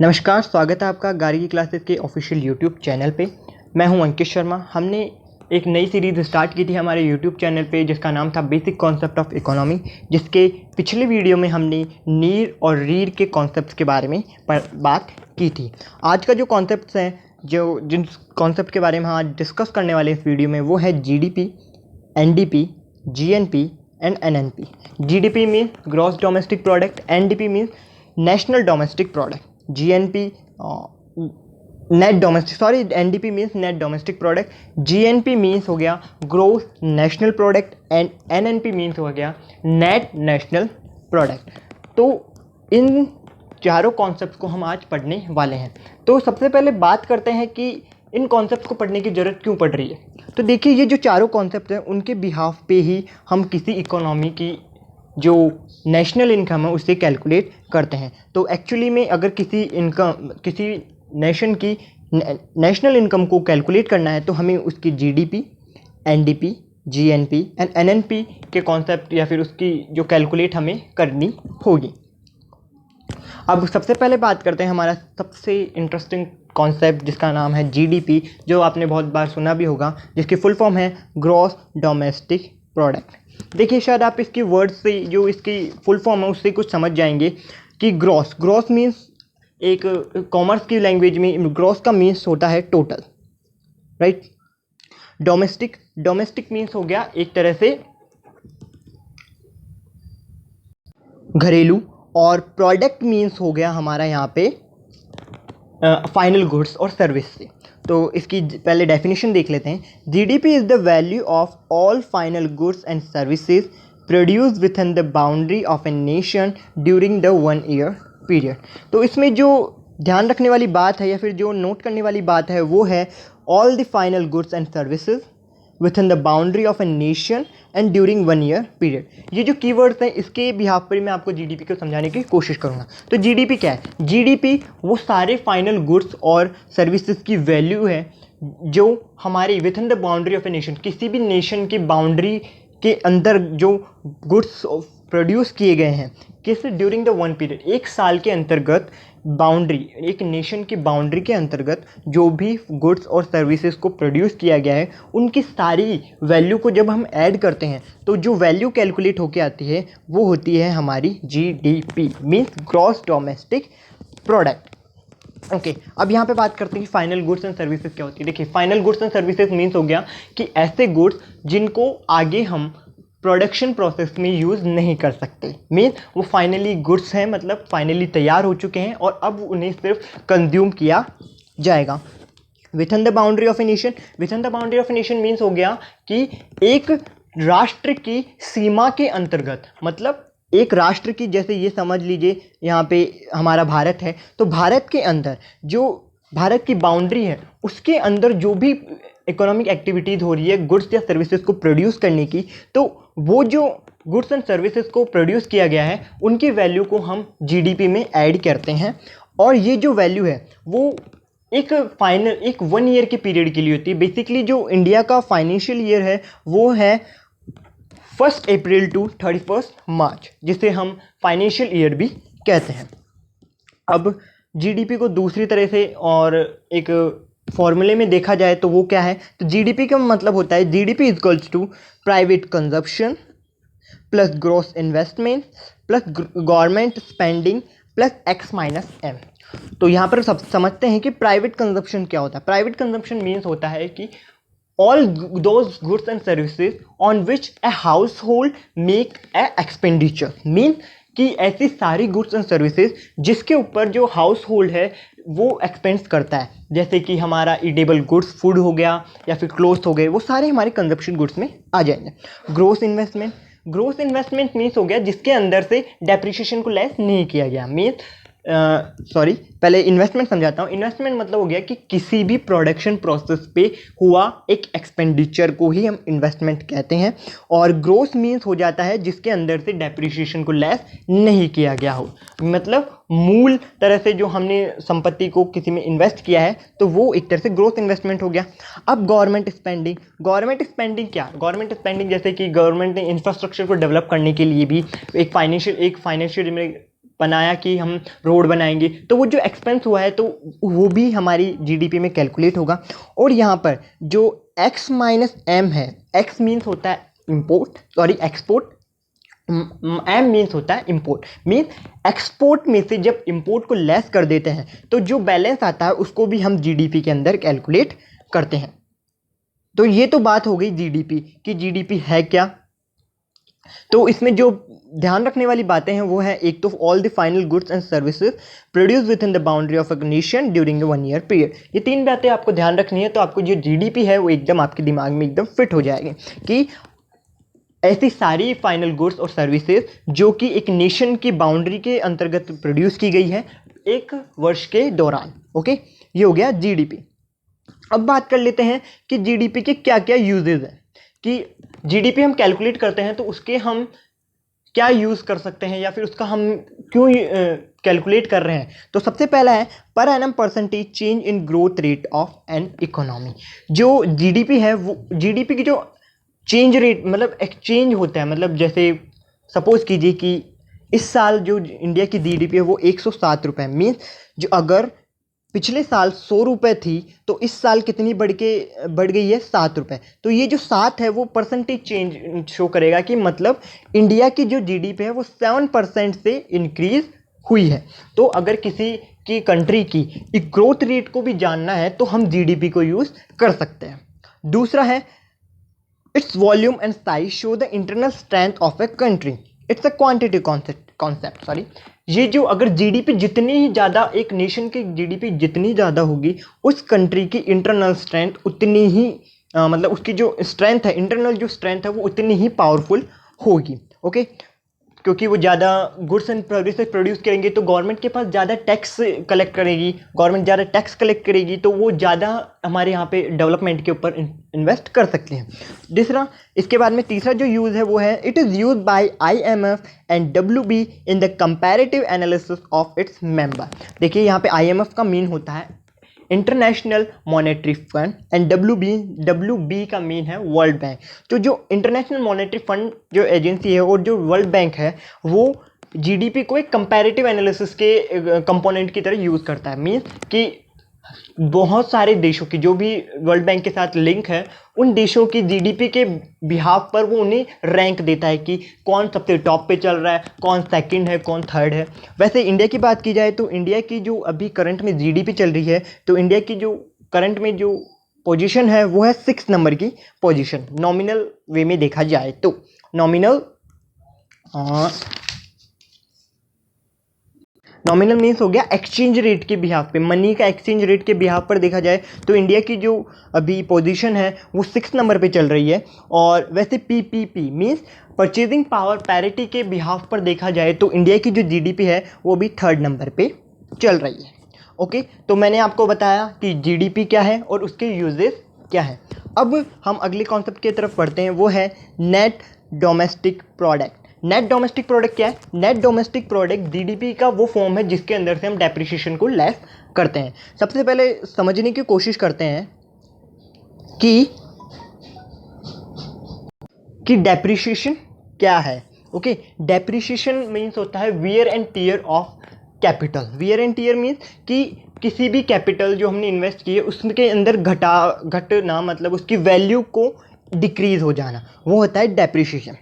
नमस्कार, स्वागत है आपका गारी की क्लासेस के ऑफिशियल यूट्यूब चैनल पे। मैं हूं अंकित शर्मा। हमने एक नई सीरीज़ स्टार्ट की थी हमारे यूट्यूब चैनल पे जिसका नाम था बेसिक कॉन्सेप्ट ऑफ इकोनॉमी, जिसके पिछले वीडियो में हमने नीर और रीर के कॉन्सेप्ट्स के बारे में बात की थी। आज का जो कॉन्सेप्ट्स हैं, जिन कॉन्सेप्ट के बारे में हम आज डिस्कस करने वाले इस वीडियो में, वो है GDP, NDP, GNP and NNP. GDP means gross domestic product, NDP means national domestic product, GNP net domestic, sorry NDP means net domestic product, GNP means हो गया gross national product and NNP means हो गया net national product. तो इन चारों concepts को हम आज पढ़ने वाले हैं। तो सबसे पहले बात करते हैं कि इन कॉन्सेप्ट्स को पढ़ने की ज़रूरत क्यों पड़ रही है। तो देखिए, ये जो चारों कॉन्सेप्ट हैं उनके बिहाफ पे ही हम किसी इकोनॉमी की जो नेशनल इनकम है उसे कैलकुलेट करते हैं। तो एक्चुअली में अगर किसी नेशन की नेशनल इनकम को कैलकुलेट करना है तो हमें उसकी GDP, NDP, GNP and NNP के कॉन्सेप्ट या फिर उसकी जो कैलकुलेट हमें करनी होगी। अब सबसे पहले बात करते हैं हमारा सबसे इंटरेस्टिंग कॉन्सेप्ट जिसका नाम है जीडीपी, जो आपने बहुत बार सुना भी होगा, जिसकी फुल फॉर्म है ग्रॉस डोमेस्टिक प्रोडक्ट। देखिए, शायद आप इसकी वर्ड से जो इसकी फुल फॉर्म है उससे कुछ समझ जाएंगे कि ग्रॉस मीन्स, एक कॉमर्स की लैंग्वेज में ग्रॉस का मीन्स होता है टोटल, राइट। डोमेस्टिक मीन्स हो गया एक तरह से घरेलू, और प्रोडक्ट मीन्स हो गया हमारा यहाँ पे फाइनल गुड्स और सर्विस से। तो इसकी पहले डेफिनेशन देख लेते हैं। GDP is the value of all final goods and services produce with in the boundary of a nation during the 1 year period. तो इसमें जो ध्यान रखने वाली बात है या फिर जो नोट करने वाली बात है वो है all the final goods and services with in the boundary of a nation and during 1 year period. ये जो कीवर्ड्स हैं इसके बिहाफ पर मैं आपको जीडीपी को समझाने की कोशिश करूँगा। तो जीडीपी क्या है? जीडीपी वो सारे फाइनल गुड्स और सर्विसेज की वैल्यू है जो हमारी with in the boundary of a nation, किसी भी नेशन की बाउंड्री के अंदर जो गुड्स प्रोड्यूस किए गए हैं, किस ड्यूरिंग द 1 पीरियड, एक साल के अंतर्गत बाउंड्री, एक नेशन की बाउंड्री के अंतर्गत जो भी गुड्स और सर्विसेज को प्रोड्यूस किया गया है उनकी सारी वैल्यू को जब हम ऐड करते हैं तो जो वैल्यू कैलकुलेट होके आती है वो होती है हमारी GDP, means gross domestic product. Okay, अब यहाँ पे बात करते हैं कि फाइनल गुड्स एंड सर्विसेज क्या होती है। देखिए, final goods and services means हो गया कि ऐसे गुड्स जिनको आगे हम प्रोडक्शन प्रोसेस में यूज़ नहीं कर सकते, मीन वो फाइनली गुड्स हैं, मतलब फाइनली तैयार हो चुके हैं और अब उन्हें सिर्फ कंज्यूम किया जाएगा। With in the boundary of a nation, with in the boundary of a nation means हो गया कि एक राष्ट्र की सीमा के अंतर्गत, मतलब एक राष्ट्र की, जैसे ये समझ लीजिए यहाँ पे हमारा भारत है, तो भारत के अंदर जो भारत की बाउंड्री है उसके अंदर जो भी इकोनॉमिक एक्टिविटीज़ हो रही है गुड्स या सर्विसेज को प्रोड्यूस करने की, तो वो जो गुड्स एंड सर्विसेज को प्रोड्यूस किया गया है उनकी वैल्यू को हम जीडीपी में ऐड करते हैं। और ये जो वैल्यू है वो एक 1 ईयर के पीरियड के लिए होती है। बेसिकली जो इंडिया का फाइनेंशियल ईयर है वो है 1 अप्रैल टू 31 मार्च, जिसे हम फाइनेंशियल ईयर भी कहते हैं। अब जीडीपी को दूसरी तरह से और एक फॉर्मूले में देखा जाए तो वो क्या है, तो जीडीपी का मतलब होता है GDP is equals to private consumption plus gross investment plus government spending plus X minus M. तो यहाँ पर सब समझते हैं कि प्राइवेट कंजप्शन क्या होता है। प्राइवेट कंजप्शन मीन्स होता है कि all those goods and services on which a household make a expenditure, mean कि ऐसी सारी गुड्स एंड सर्विसेज जिसके ऊपर जो हाउस होल्ड है वो एक्सपेंस करता है, जैसे कि हमारा ईटेबल गुड्स, फूड हो गया या फिर क्लोथ्स हो गए, वो सारे हमारे कंजप्शन गुड्स में आ जाएंगे। ग्रोस इन्वेस्टमेंट मीन्स हो गया जिसके अंदर से डेप्रिसिएशन को लेस नहीं किया गया, मीन्स पहले इन्वेस्टमेंट समझाता हूँ। इन्वेस्टमेंट मतलब हो गया कि किसी भी प्रोडक्शन प्रोसेस पे हुआ एक एक्सपेंडिचर को ही हम इन्वेस्टमेंट कहते हैं। और ग्रोस मीन्स हो जाता है जिसके अंदर से डेप्रिसिएशन को लेस नहीं किया गया हो, मतलब मूल तरह से जो हमने संपत्ति को किसी में इन्वेस्ट किया है तो वो एक तरह से ग्रोथ इन्वेस्टमेंट हो गया। अब गवर्नमेंट स्पेंडिंग क्या? गवर्नमेंट स्पेंडिंग जैसे कि गवर्नमेंट ने इंफ्रास्ट्रक्चर को डेवलप करने के लिए भी एक फाइनेंशियल बनाया कि हम रोड बनाएंगे, तो वो जो एक्सपेंस हुआ है तो वो भी हमारी जीडीपी में कैलकुलेट होगा। और यहाँ पर जो x माइनस एम है, x मीन्स होता है एक्सपोर्ट, एम मीन्स होता है इंपोर्ट। मीन्स एक्सपोर्ट में से जब इंपोर्ट को लेस कर देते हैं तो जो बैलेंस आता है उसको भी हम जीडीपी के अंदर कैलकुलेट करते हैं। तो ये तो बात हो गई जीडीपी कि जीडीपी है क्या। तो इसमें जो ध्यान रखने वाली बातें हैं वो है, एक तो all the final goods and services produce with in the boundary of a nation during 1 year period. ये 3 बातें आपको ध्यान रखनी है, तो आपको जो जीडीपी है वो एकदम आपके दिमाग में एकदम फिट हो जाएगी कि ऐसी सारी फाइनल गुड्स और सर्विसेज जो कि एक नेशन की बाउंड्री के अंतर्गत प्रोड्यूस की गई है एक वर्ष के दौरान। ओके, ये हो गया जीडीपी। अब बात कर लेते हैं कि जीडीपी के क्या क्या यूजेज हैं, कि जीडीपी हम कैलकुलेट करते हैं तो उसके हम क्या यूज़ कर सकते हैं या फिर उसका हम क्यों कैलकुलेट कर रहे हैं। तो सबसे पहला है per annum percentage change in growth rate of an economy. जो जीडीपी है वो जीडीपी की जो चेंज रेट मतलब एक्सचेंज होता है, मतलब जैसे सपोज कीजिए कि इस साल जो इंडिया की जीडीपी है वो 107 रुपये, मीन्स जो अगर पिछले साल 100 रुपये थी तो इस साल कितनी बढ़ गई है 7 रुपये। तो ये जो 7 है वो परसेंटेज चेंज शो करेगा कि मतलब इंडिया की जो जीडीपी है वो 7% से इंक्रीज हुई है। तो अगर किसी की कंट्री की ग्रोथ रेट को भी जानना है तो हम जीडीपी को यूज़ कर सकते हैं। दूसरा है its volume and size show the internal strength of a country. It's a quantity concept sorry. ये जो अगर जीडीपी जितनी ही ज़्यादा, एक नेशन की जीडीपी जितनी ज़्यादा होगी उस कंट्री की इंटरनल स्ट्रेंथ उतनी ही मतलब उसकी जो स्ट्रेंथ है, इंटरनल जो स्ट्रेंथ है वो उतनी ही पावरफुल होगी। ओके, क्योंकि वो ज़्यादा गुड्स एंड सर्विसेज प्रोड्यूस करेंगे तो गवर्नमेंट के पास ज़्यादा टैक्स कलेक्ट करेगी, गवर्नमेंट ज़्यादा टैक्स कलेक्ट करेगी तो वो ज़्यादा हमारे यहाँ पे डेवलपमेंट के ऊपर इन्वेस्ट कर सकते हैं। दूसरा, इसके बाद में तीसरा जो यूज़ है वो है it is use by IMF and WB in the comparative analysis of its member. देखिए यहाँ पे IMF का मीन होता है international monetary fund and WB का मीन है वर्ल्ड बैंक। तो जो इंटरनेशनल मॉनेटरी फंड जो एजेंसी है और जो वर्ल्ड बैंक है वो जीडीपी को एक कंपैरेटिव एनालिसिस के कंपोनेंट की तरह यूज़ करता है। मीन्स कि बहुत सारे देशों की जो भी वर्ल्ड बैंक के साथ लिंक है उन देशों की जीडीपी के बिहाफ पर वो उन्हें रैंक देता है कि कौन सबसे टॉप पे चल रहा है, कौन सेकंड है, कौन थर्ड है। वैसे इंडिया की बात की जाए तो इंडिया की जो अभी करंट में जीडीपी चल रही है तो इंडिया की जो करंट में जो पोजीशन है वो है 6 नंबर की पोजीशन, नॉमिनल वे में देखा जाए तो। नॉमिनल मीन्स हो गया एक्सचेंज रेट के बिहाफ पे, मनी का एक्सचेंज रेट के बिहाफ पर देखा जाए तो इंडिया की जो अभी पोजीशन है वो 6 नंबर पे चल रही है। और वैसे PPP means purchasing power parity के बिहाफ पर देखा जाए तो इंडिया की जो जीडीपी है वो भी 3rd नंबर पे चल रही है। ओके, तो मैंने आपको बताया कि जीडीपी क्या है और उसके यूजेस क्या है। अब हम अगले कॉन्सेप्ट की तरफ बढ़ते हैं, वो है net domestic product. Net domestic product क्या है? नेट डोमेस्टिक प्रोडक्ट जीडीपी का वो फॉर्म है जिसके अंदर से हम डेप्रिसिएशन को लेस करते हैं। सबसे पहले समझने की कोशिश करते हैं कि डेप्रिसिएशन क्या है। ओके, डेप्रिसिएशन मीन्स होता है wear and tear of capital. Wear and tear means कि किसी भी कैपिटल जो हमने इन्वेस्ट की है उसके अंदर घटना मतलब उसकी वैल्यू को डिक्रीज हो जाना, वो होता है डेप्रिसिएशन।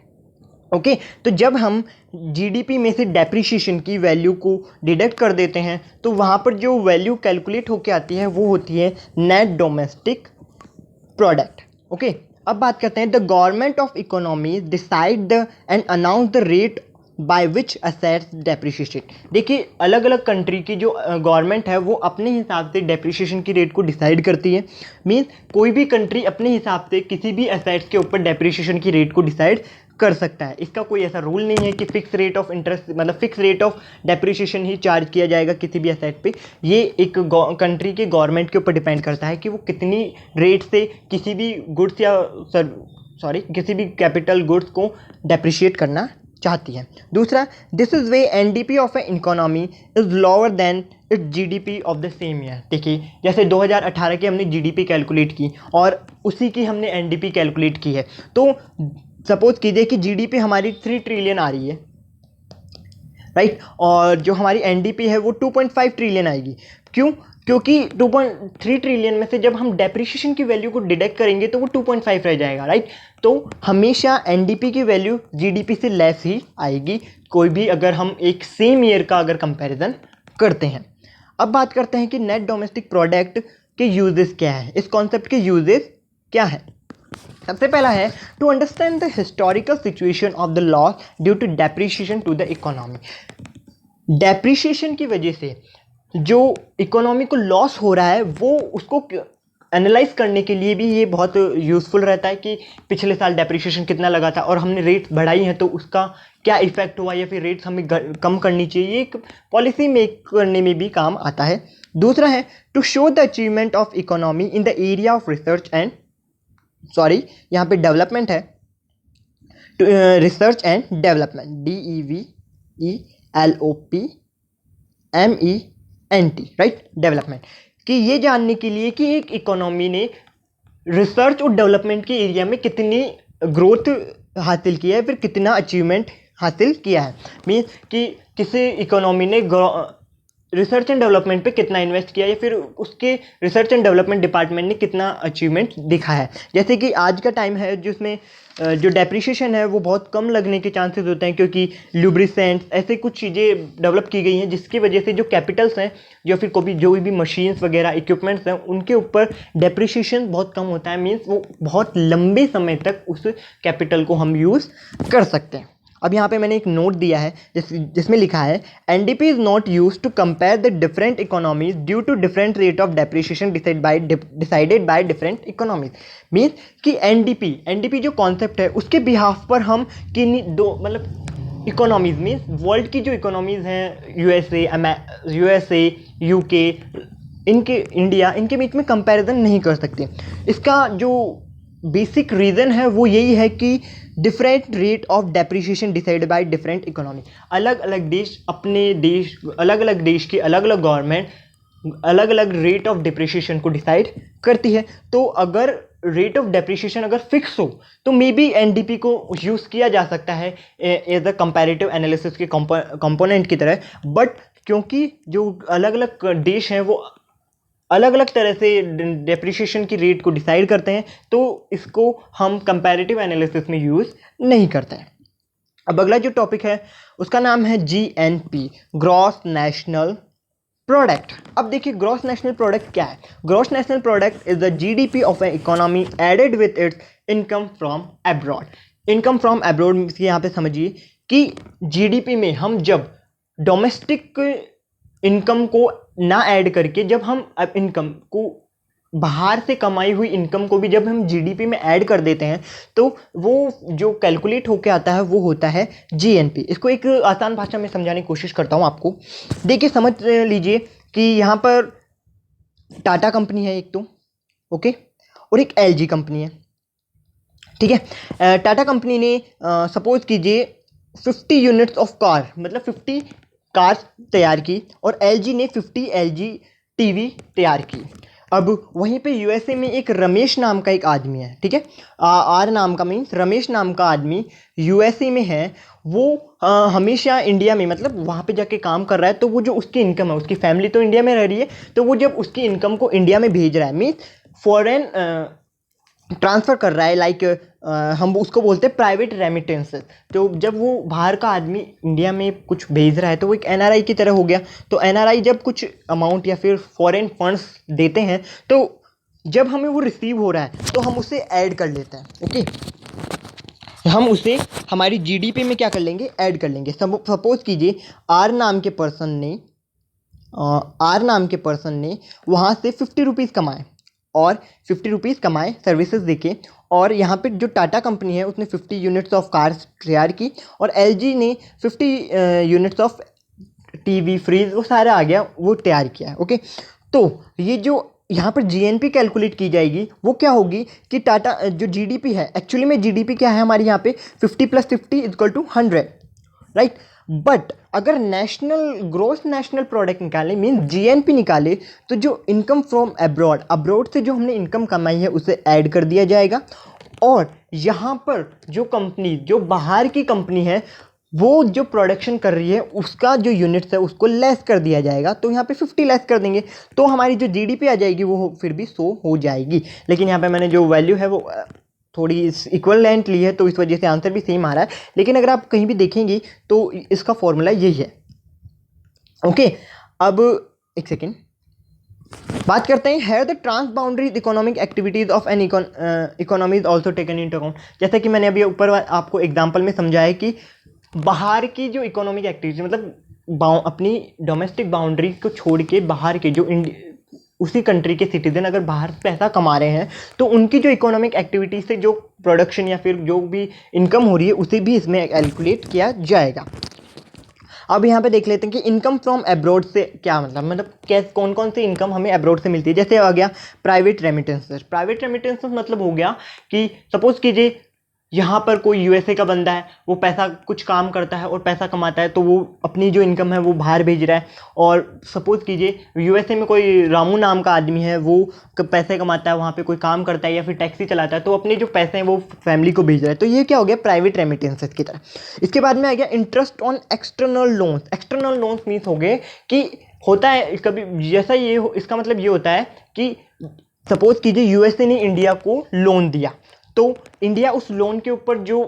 ओके, तो जब हम जीडीपी में से डेप्रिसिएशन की वैल्यू को डिडक्ट कर देते हैं तो वहाँ पर जो वैल्यू कैलकुलेट होके आती है वो होती है नेट डोमेस्टिक प्रोडक्ट। ओके, अब बात करते हैं the government of economy decide the end announce the rate by which assets depreciated. देखिए अलग अलग कंट्री की जो गवर्नमेंट है वो अपने हिसाब से डेप्रिशिएशन की रेट को डिसाइड करती है। मीन्स कोई भी कंट्री अपने हिसाब से किसी भी असेट्स के ऊपर डेप्रिशिएशन की रेट को डिसाइड कर सकता है। इसका कोई ऐसा रूल नहीं है कि फिक्स रेट ऑफ इंटरेस्ट मतलब fix rate of depreciation he charge किया जाएगा किसी भी असेट पे। ये एक कंट्री के गवर्नमेंट के ऊपर डिपेंड करता है कि वो कितनी रेट से किसी भी गुड्स या किसी भी कैपिटल गुड्स को डेप्रिशिएट करना चाहती है। दूसरा, this is way NDP of A economy is lower than it's GDP of the same year. देखिए जैसे 2018 की हमने जीडीपी कैलकुलेट की और उसी की हमने एनडीपी कैलकुलेट की है। तो सपोज कीजिए कि जीडीपी हमारी 3 ट्रिलियन आ रही है, राइट। और जो हमारी एनडीपी है वो 2.5 ट्रिलियन आएगी। क्यों? क्योंकि 2.3 ट्रिलियन में से जब हम डेप्रिसिएशन की वैल्यू को डिडक्ट करेंगे तो वो 2.5 रह जाएगा, राइट। तो हमेशा एनडीपी की वैल्यू जीडीपी से लेस ही आएगी, कोई भी अगर हम एक सेम ईयर का अगर कंपैरिजन करते हैं। अब बात करते हैं कि नेट डोमेस्टिक प्रोडक्ट के यूजेस क्या है, इस कॉन्सेप्ट के यूजेस क्या है। सबसे पहला है to understand the historical situation of the loss due to depreciation to the economy. Depreciation की वजह से जो इकोनॉमी को लॉस हो रहा है वो उसको एनालाइज करने के लिए भी ये बहुत यूज़फुल रहता है कि पिछले साल डेप्रिसिएशन कितना लगा था और हमने रेट्स बढ़ाई हैं तो उसका क्या इफेक्ट हुआ या फिर रेट्स हमें कम करनी चाहिए, ये एक पॉलिसी मेक करने में भी काम आता है। दूसरा है to show the achievement of economy in the area of research and यहाँ पे डेवलपमेंट है, research and development, DEVELOPMENT, right, development, कि ये जानने के लिए कि एक इकोनॉमी ने रिसर्च और डेवलपमेंट के एरिया में कितनी ग्रोथ हासिल किया है, फिर कितना अचीवमेंट हासिल किया है। मीन्स कि किसी इकोनॉमी ने रिसर्च एंड डेवलपमेंट पे कितना इन्वेस्ट किया या फिर उसके रिसर्च एंड डेवलपमेंट डिपार्टमेंट ने कितना अचीवमेंट दिखा है। जैसे कि आज का टाइम है जिसमें जो डेप्रिसिएशन है वो बहुत कम लगने के चांसेस होते हैं, क्योंकि लुब्रिसेंट्स ऐसे कुछ चीज़ें डेवलप की गई हैं जिसकी वजह से जो कैपिटल्स हैं या फिर जो भी मशीन्स वगैरह इक्विपमेंट्स हैं उनके ऊपर डेप्रिसिएशन बहुत कम होता है। मीन्स वो बहुत लंबे समय तक उस कैपिटल को हम यूज़ कर सकते हैं। अब यहाँ पे मैंने एक नोट दिया है जिसमें लिखा है NDP is not use to compare the different economies due to different rate of depreciation decided by different economies. Means कि एनडीपी जो कॉन्सेप्ट है उसके बिहाफ पर हम किन्हीं दो मतलब इकोनॉमीज मीन्स वर्ल्ड की जो इकोनॉमीज हैं यूएसए यूके इंडिया इनके बीच में कंपैरिजन नहीं कर सकते। इसका जो बेसिक रीज़न है वो यही है कि different rate of depreciation decide by different economy. अलग अलग देश अलग अलग देश की अलग अलग गवर्नमेंट अलग अलग रेट ऑफ डेप्रिसिएशन को डिसाइड करती है। तो अगर रेट ऑफ डेप्रिसिएशन अगर फिक्स हो तो मे बी एनडीपी को यूज़ किया जा सकता है एज अ कंपैरेटिव एनालिसिस के कंपोनेंट की तरह। बट क्योंकि जो अलग अलग देश हैं वो अलग अलग तरह से डेप्रिसिएशन की रेट को डिसाइड करते हैं तो इसको हम कंपैरेटिव एनालिसिस में यूज़ नहीं करते हैं। अब अगला जो टॉपिक है उसका नाम है जीएनपी, ग्रॉस नेशनल प्रोडक्ट। अब देखिए ग्रॉस नेशनल प्रोडक्ट क्या है। Gross national product is the GDP of an economy added with its income from abroad. Income from abroad यहाँ पे समझिए कि जीडीपी में हम जब डोमेस्टिक इनकम को ना ऐड करके जब हम अब इनकम को बाहर से कमाई हुई इनकम को भी जब हम जीडीपी में ऐड कर देते हैं तो वो जो कैलकुलेट होके आता है वो होता है जीएनपी। इसको एक आसान भाषा में समझाने की कोशिश करता हूँ आपको। देखिए समझ लीजिए कि यहाँ पर टाटा कंपनी है एक तो, ओके, और एक एलजी कंपनी है, ठीक है। टाटा कंपनी ने सपोज कीजिए 50 यूनिट्स ऑफ कार मतलब 50 कार्स तैयार की और एलजी ने 50 एलजी टीवी तैयार की। अब वहीं पे यूएसए में एक रमेश नाम का एक आदमी है, ठीक है, आर नाम का मीन्स रमेश नाम का आदमी यूएसए में है। वो हमेशा इंडिया में मतलब वहाँ पे जाके काम कर रहा है, तो वो जो उसकी इनकम है उसकी फैमिली तो इंडिया में रह रही है, तो वो जब उसकी इनकम को इंडिया में भेज रहा है मीन्स फॉरेन ट्रांसफ़र कर रहा है, लाइक हम उसको बोलते हैं प्राइवेट रेमिटेंसेस। तो जब वो बाहर का आदमी इंडिया में कुछ भेज रहा है तो वो एक एनआरआई की तरह हो गया। तो एनआरआई जब कुछ अमाउंट या फिर फॉरेन फंड्स देते हैं तो जब हमें वो रिसीव हो रहा है तो हम उसे ऐड कर लेते हैं, ओके, हम उसे हमारी जीडीपी में क्या कर लेंगे, ऐड कर लेंगे। सपोज कीजिए आर नाम के पर्सन ने वहाँ से 50 रुपीज़ कमाए और 50 रुपीज़ कमाए सर्विसेज देके, और यहाँ पे जो टाटा कंपनी है उसने 50 यूनिट्स ऑफ कार्स तैयार की और एलजी ने 50 यूनिट्स ऑफ टीवी फ्रिज वो सारा आ गया वो तैयार किया है, ओके। तो ये जो यहाँ पर जीएनपी कैलकुलेट की जाएगी वो क्या होगी कि टाटा जो जीडीपी है, एक्चुअली में जीडीपी क्या है हमारे यहाँ पे 50 + 50 = 100, राइट। बट अगर ग्रोस नेशनल प्रोडक्ट निकाले मीन जीएनपी निकाले तो जो इनकम फ्रॉम अब्रॉड से जो हमने इनकम कमाई है उसे ऐड कर दिया जाएगा। और यहाँ पर जो बाहर की कंपनी है वो जो प्रोडक्शन कर रही है उसका जो यूनिट्स है उसको लेस कर दिया जाएगा, तो यहाँ पे 50 लेस कर देंगे तो हमारी जो जीडीपी आ जाएगी वो फिर भी 100 हो जाएगी। लेकिन यहाँ पे मैंने जो वैल्यू है वो थोड़ी इक्वलेंट ली है, तो इस वजह से आंसर भी सेम आ रहा है। लेकिन अगर आप कहीं भी देखेंगे तो इसका फॉर्मूला यही है। ओके, अब एक सेकेंड बात करते हैं, have the trans boundaries economic activities of an economy also taken into account. जैसा कि मैंने अभी ऊपर आपको एग्जांपल में समझाया कि बाहर की जो इकोनॉमिक एक्टिविटी मतलब अपनी डोमेस्टिक बाउंड्री को छोड़ के बाहर के जो उसी कंट्री के सिटीजन अगर बाहर पैसा कमा रहे हैं तो उनकी जो इकोनॉमिक एक्टिविटी से जो प्रोडक्शन या फिर जो भी इनकम हो रही है उसे भी इसमें कैलकुलेट किया जाएगा। अब यहाँ पे देख लेते हैं कि इनकम फ्रॉम एब्रॉड से क्या मतलब कैसे कौन कौन सी इनकम हमें एब्रॉड से मिलती है। जैसे आ गया प्राइवेट रेमिटेंसेस। प्राइवेट रेमिटेंसेस मतलब हो गया कि सपोज कीजिए यहाँ पर कोई यूएसए का बंदा है, वो पैसा कुछ काम करता है और पैसा कमाता है, तो वो अपनी जो इनकम है वो बाहर भेज रहा है। और सपोज कीजिए यूएसए में कोई रामू नाम का आदमी है, वो पैसे कमाता है, वहाँ पे कोई काम करता है या फिर टैक्सी चलाता है, तो अपने जो पैसे हैं वो फैमिली को भेज रहा है। तो ये क्या हो गया, प्राइवेट रेमिटेंसेस की तरह। इसके बाद में आ गया interest on external loans. External loans means हो गए कि होता है कभी जैसा ये इसका मतलब ये होता है कि सपोज कीजिए यूएसए ने इंडिया को लोन दिया, तो इंडिया उस लोन के ऊपर जो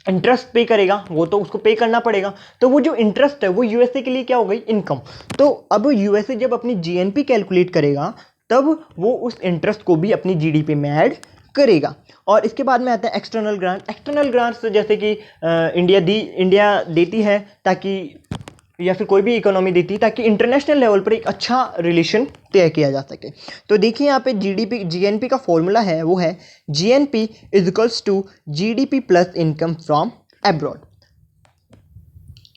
इंटरेस्ट पे करेगा वो तो उसको पे करना पड़ेगा, तो वो जो इंटरेस्ट है वो यूएसए के लिए क्या हो गई, इनकम। तो अब यूएसए जब अपनी जीएनपी कैलकुलेट करेगा तब वो उस इंटरेस्ट को भी अपनी जीडीपी में ऐड करेगा। और इसके बाद में आता है एक्सटर्नल ग्रांट। एक्सटर्नल ग्रांट्स जैसे कि इंडिया देती है ताकि या फिर कोई भी इकोनॉमी देती है ताकि इंटरनेशनल लेवल पर एक अच्छा रिलेशन तय किया जा सके। तो देखिए यहाँ पे जीएनपी का फॉर्मूला है वो है GNP is equals to GDP plus income from abroad.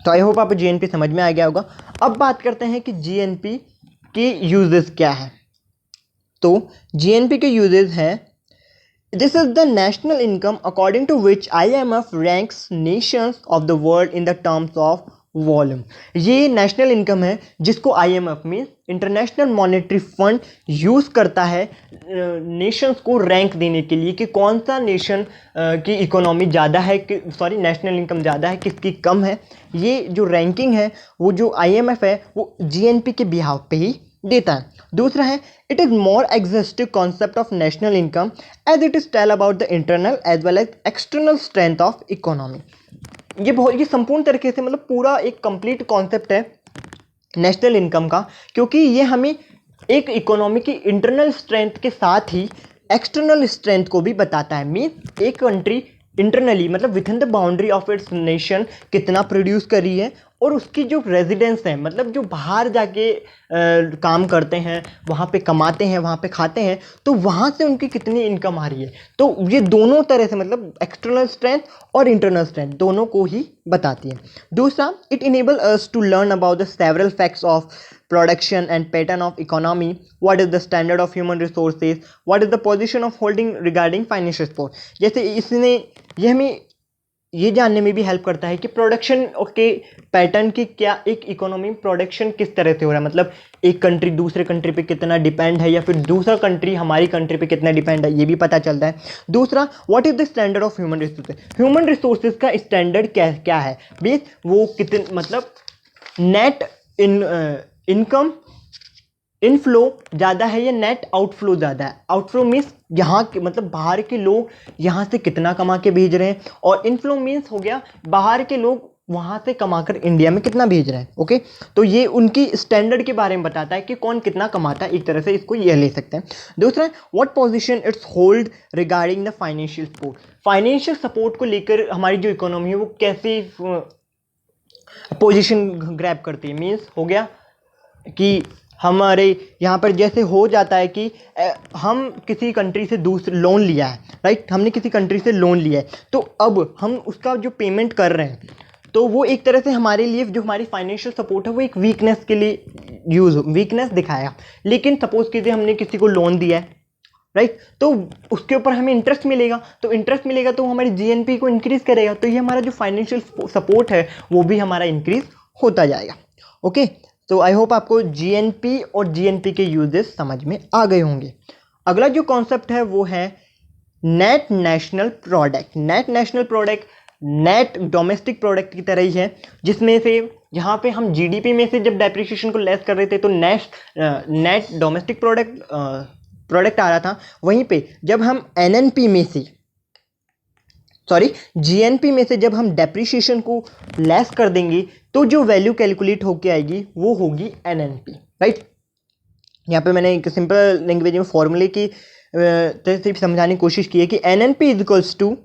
तो आई होप आपको जीएनपी समझ में आ गया होगा। अब बात करते हैं कि जीएनपी के यूजेस क्या है। तो जीएनपी के यूजेस हैं, this is the national income according to which IMF ranks nations of the world in the terms of volume. ये नेशनल इनकम है जिसको IMF mean international monetary fund use करता है नेशंस को रैंक देने के लिए कि कौन सा नेशन की इकोनॉमी ज़्यादा है, नेशनल इनकम ज़्यादा है, किसकी कम है। ये जो रैंकिंग है वो जो IMF है वो GNP के बिहाव पे ही देता है। दूसरा है it is more exhaustive concept of national income as it is tell about the internal as well as external strength of economy. ये संपूर्ण तरीके से मतलब पूरा एक कंप्लीट कॉन्सेप्ट है नेशनल इनकम का, क्योंकि ये हमें एक इकोनॉमी की इंटरनल स्ट्रेंथ के साथ ही एक्सटर्नल स्ट्रेंथ को भी बताता है। मीन एक कंट्री इंटरनली मतलब with in the boundary of its nation कितना प्रोड्यूस कर रही है, और उसकी जो रेजिडेंस है मतलब जो बाहर जाके काम करते हैं, वहाँ पे कमाते हैं, वहाँ पे खाते हैं, तो वहाँ से उनकी कितनी इनकम आ रही है। तो ये दोनों तरह से मतलब एक्सटर्नल स्ट्रेंथ और इंटरनल स्ट्रेंथ दोनों को ही बताती है। दूसरा, it enable us to learn about the several facts of production and pattern of economy, what is the standard of human resources, what is the position of holding regarding financial support। जैसे इसने ये हमें ये जानने में भी help करता है कि प्रोडक्शन के पैटर्न की क्या एक इकोनॉमी प्रोडक्शन किस तरह से हो रहा है, मतलब एक कंट्री दूसरे कंट्री पे कितना डिपेंड है या फिर दूसरा कंट्री हमारी कंट्री पे कितना डिपेंड है, ये भी पता चलता है। दूसरा, what is the standard of human resources. Human resources का स्टैंडर्ड क्या है बीस, वो कितने मतलब नेट इनकम इनफ्लो ज़्यादा है या नेट आउटफ्लो ज़्यादा है। आउटफ्लो मीन्स यहाँ के मतलब बाहर के लोग यहाँ से कितना कमा के भेज रहे हैं, और इनफ्लो मीन्स हो गया बाहर के लोग वहाँ से कमाकर इंडिया में कितना भेज रहे हैं। ओके, तो ये उनकी स्टैंडर्ड के बारे में बताता है कि कौन कितना कमाता है, एक तरह से इसको ये ले सकते हैं। दूसरा, what position it's hold regarding the financial support. Financial support को लेकर हमारी जो इकोनॉमी है वो कैसी पोजीशन ग्रैब करती है। मीन्स हो गया कि हमारे यहाँ पर जैसे हो जाता है कि हम किसी कंट्री से दूसरे लोन लिया है, राइट, हमने किसी कंट्री से लोन लिया है, तो अब हम उसका जो पेमेंट कर रहे हैं तो वो एक तरह से हमारे लिए जो हमारी फाइनेंशियल सपोर्ट है वो एक वीकनेस के लिए वीकनेस दिखाएगा। लेकिन सपोज कीजिए हमने किसी को लोन दिया है, राइट, तो उसके ऊपर हमें इंटरेस्ट मिलेगा, तो इंटरेस्ट मिलेगा तो हमारी जीएनपी को इंक्रीज करेगा, तो ये हमारा जो फाइनेंशियल सपोर्ट है वो भी हमारा इंक्रीज होता जाएगा। ओके, तो आई होप आपको जीएनपी और जीएनपी के यूजेस समझ में आ गए होंगे। अगला जो कॉन्सेप्ट है वो है net national product. Net national product net domestic product की तरह ही है, जिसमें से यहाँ पे हम जीडीपी में से जब डेप्रिसिएशन को लेस कर रहे थे तो नेट डोमेस्टिक प्रोडक्ट आ रहा था। वहीं पे जब हम एनएनपी में से जीएनपी में से जब हम डेप्रिसिएशन को लेस कर देंगे तो जो वैल्यू कैलकुलेट होके आएगी वो होगी एनएनपी, राइट। यहाँ पे मैंने एक सिंपल लैंग्वेज में फॉर्मूले की तरह से समझाने की कोशिश की है कि NNP is equals to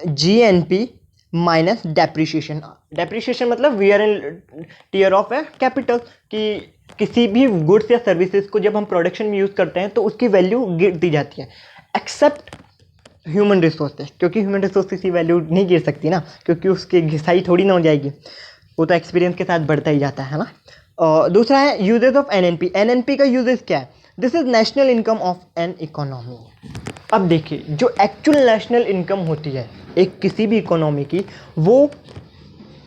GNP minus depreciation. Depreciation मतलब wear and tear of a capital, कि किसी भी गुड्स या सर्विसेज को जब हम प्रोडक्शन में यूज़ करते हैं तो उसकी वैल्यू गिर दी जाती है, एक्सेप्ट ह्यूमन रिसोर्सेज, क्योंकि ह्यूमन रिसोर्सेज की वैल्यू नहीं गिर सकती ना, क्योंकि उसकी घिसाई थोड़ी ना हो जाएगी, वो तो एक्सपीरियंस के साथ बढ़ता ही जाता है ना। दूसरा है यूजेज ऑफ एनएनपी। एनएनपी का यूजेज क्या है? This is national income of an economy. अब देखिए, जो एक्चुअल नेशनल इनकम होती है एक किसी भी इकोनॉमी की, वो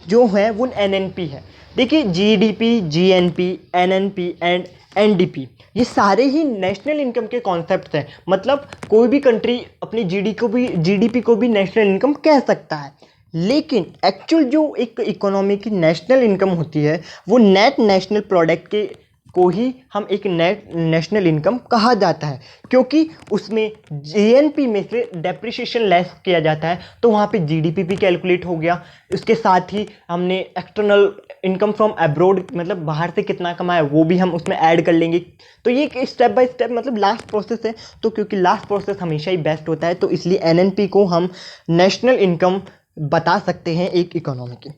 जो है वो एनएनपी है। देखिए, GDP, GNP, NNP and NDP, ये सारे ही नेशनल इनकम के कॉन्सेप्ट्स हैं। मतलब कोई भी कंट्री अपनी जीडीपी को भी नेशनल इनकम कह सकता है, लेकिन एक्चुअल जो एक इकोनॉमी की नेशनल इनकम होती है वो नेट नेशनल प्रोडक्ट के को ही हम एक नेट नेशनल इनकम कहा जाता है, क्योंकि उसमें जीएनपी में से डेप्रिसिएशन लेस किया जाता है, तो वहाँ पे जीडीपी भी कैलकुलेट हो गया। उसके साथ ही हमने एक्सटर्नल इनकम फ्रॉम अब्रोड, मतलब बाहर से कितना कमाया, वो भी हम उसमें ऐड कर लेंगे। तो ये एक स्टेप बाय स्टेप मतलब लास्ट प्रोसेस है, तो क्योंकि लास्ट प्रोसेस हमेशा ही बेस्ट होता है, तो इसलिए एनएनपी को हम नेशनल इनकम बता सकते हैं एक इकोनॉमी की।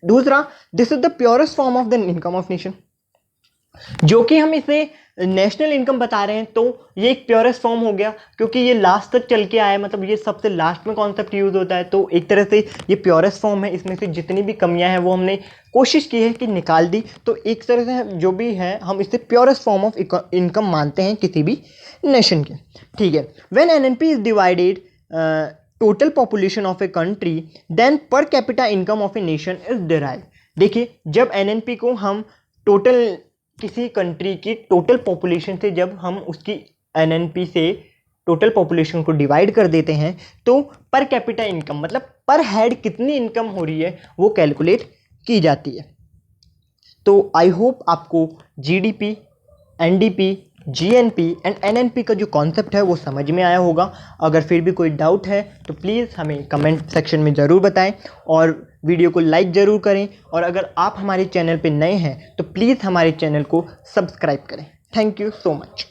दूसरा, this is the purest form of the income of nation, जो कि हम इसे नेशनल इनकम बता रहे हैं, तो ये एक प्योरेस्ट फॉर्म हो गया, क्योंकि ये लास्ट तक चल के आया है, मतलब ये सबसे लास्ट में कॉन्सेप्ट यूज होता है, तो एक तरह से ये प्योरेस्ट फॉर्म है। इसमें से जितनी भी कमियां हैं वो हमने कोशिश की है कि निकाल दी, तो एक तरह से जो भी है हम इसे प्योरेस्ट फॉर्म ऑफ इनकम मानते हैं किसी भी नेशन के, ठीक है। When NNP is divided total population of a country, then per capita income of a nation is derived. देखिए, जब एनएनपी को हम टोटल किसी कंट्री की टोटल पॉपुलेशन से जब हम उसकी एनएनपी से टोटल पॉपुलेशन को डिवाइड कर देते हैं, तो पर कैपिटा इनकम मतलब पर हेड कितनी इनकम हो रही है वो कैलकुलेट की जाती है। तो आई होप आपको GDP, NDP, GNP and NNP का जो कॉन्सेप्ट है वो समझ में आया होगा। अगर फिर भी कोई डाउट है तो प्लीज़ हमें कमेंट सेक्शन में ज़रूर बताएं और वीडियो को लाइक ज़रूर करें, और अगर आप हमारे चैनल पे नए हैं तो प्लीज़ हमारे चैनल को सब्सक्राइब करें। Thank you so much.